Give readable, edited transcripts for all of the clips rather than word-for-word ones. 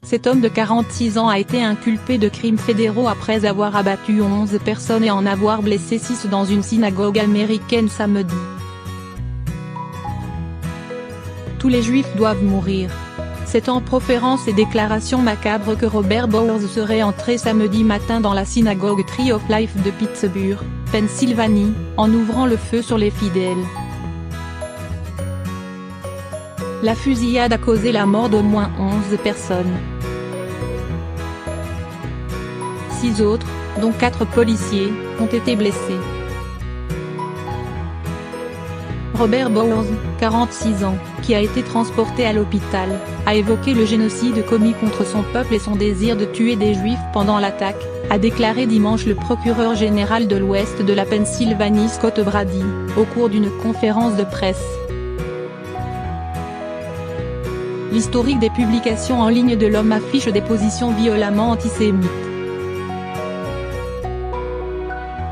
Cet homme de 46 ans a été inculpé de crimes fédéraux après avoir abattu 11 personnes et en avoir blessé 6 dans une synagogue américaine samedi. Tous les Juifs doivent mourir. C'est en proférant ces déclarations macabres que Robert Bowers serait entré samedi matin dans la synagogue Tree of Life de Pittsburgh, Pennsylvanie, en ouvrant le feu sur les fidèles. La fusillade a causé la mort d'au moins 11 personnes. 6 autres, dont 4 policiers, ont été blessés. Robert Bowers, 46 ans, qui a été transporté à l'hôpital, a évoqué le génocide commis contre son peuple et son désir de tuer des Juifs pendant l'attaque, a déclaré dimanche le procureur général de l'Ouest de la Pennsylvanie Scott Brady, au cours d'une conférence de presse. L'historique des publications en ligne de l'homme affiche des positions violemment antisémites.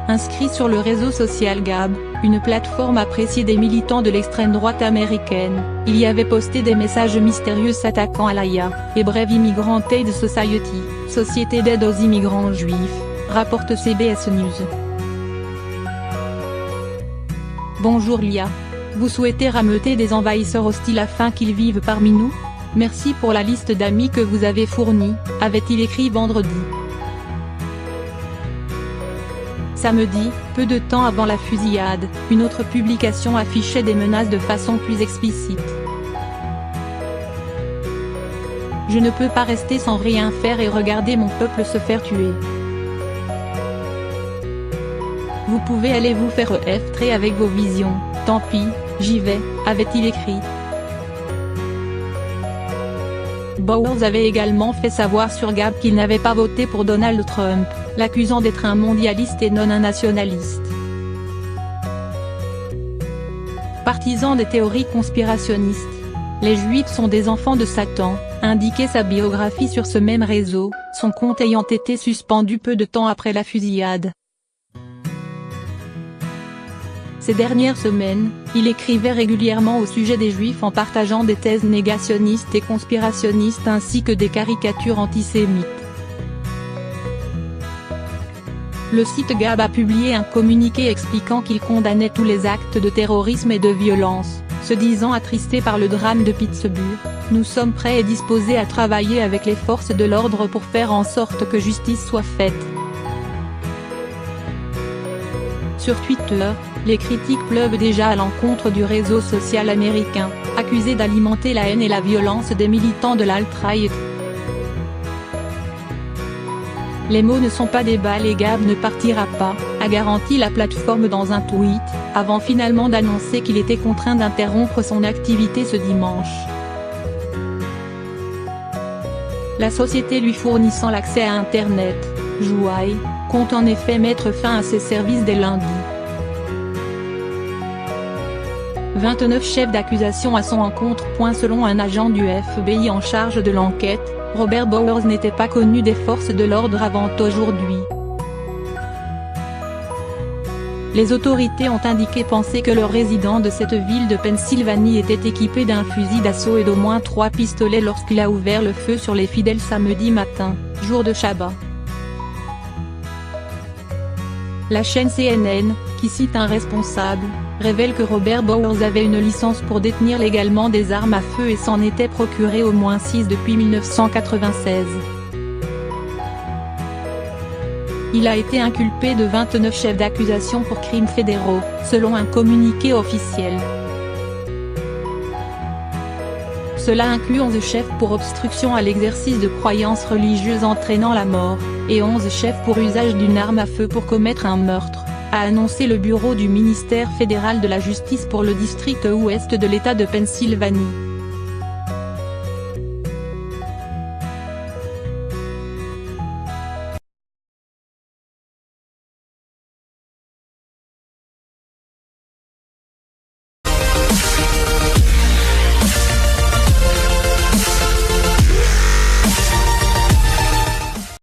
Inscrit sur le réseau social Gab, une plateforme appréciée des militants de l'extrême droite américaine, il y avait posté des messages mystérieux s'attaquant à l'AIA, Hebrew Immigrant Aid Society, société d'aide aux immigrants juifs, rapporte CBS News. Bonjour Lia. Vous souhaitez rameuter des envahisseurs hostiles afin qu'ils vivent parmi nous? Merci pour la liste d'amis que vous avez fournie, avait-il écrit vendredi. Samedi, peu de temps avant la fusillade, une autre publication affichait des menaces de façon plus explicite. Je ne peux pas rester sans rien faire et regarder mon peuple se faire tuer. Vous pouvez aller vous faire effrayer avec vos visions, tant pis, j'y vais, avait-il écrit. Bowers avait également fait savoir sur Gab qu'il n'avait pas voté pour Donald Trump, l'accusant d'être un mondialiste et non un nationaliste. Partisan des théories conspirationnistes. Les Juifs sont des enfants de Satan, indiquait sa biographie sur ce même réseau, son compte ayant été suspendu peu de temps après la fusillade. Ces dernières semaines, il écrivait régulièrement au sujet des Juifs en partageant des thèses négationnistes et conspirationnistes ainsi que des caricatures antisémites. Le site Gab a publié un communiqué expliquant qu'il condamnait tous les actes de terrorisme et de violence, se disant attristé par le drame de Pittsburgh. Nous sommes prêts et disposés à travailler avec les forces de l'ordre pour faire en sorte que justice soit faite. Sur Twitter, les critiques pleuvent déjà à l'encontre du réseau social américain, accusé d'alimenter la haine et la violence des militants de l'alt-right. Les mots ne sont pas des balles et Gab ne partira pas, a garanti la plateforme dans un tweet, avant finalement d'annoncer qu'il était contraint d'interrompre son activité ce dimanche. La société lui fournissant l'accès à Internet, Jouai, compte en effet mettre fin à ses services dès lundi. 29 chefs d'accusation à son encontre. Selon un agent du FBI en charge de l'enquête, Robert Bowers n'était pas connu des forces de l'ordre avant aujourd'hui. Les autorités ont indiqué penser que le résident de cette ville de Pennsylvanie était équipé d'un fusil d'assaut et d'au moins 3 pistolets lorsqu'il a ouvert le feu sur les fidèles samedi matin, jour de Shabbat. La chaîne CNN, qui cite un responsable, révèle que Robert Bowers avait une licence pour détenir légalement des armes à feu et s'en était procuré au moins 6 depuis 1996. Il a été inculpé de 29 chefs d'accusation pour crimes fédéraux, selon un communiqué officiel. Cela inclut 11 chefs pour obstruction à l'exercice de croyances religieuses entraînant la mort, et 11 chefs pour usage d'une arme à feu pour commettre un meurtre, a annoncé le bureau du ministère fédéral de la Justice pour le district ouest de l'État de Pennsylvanie.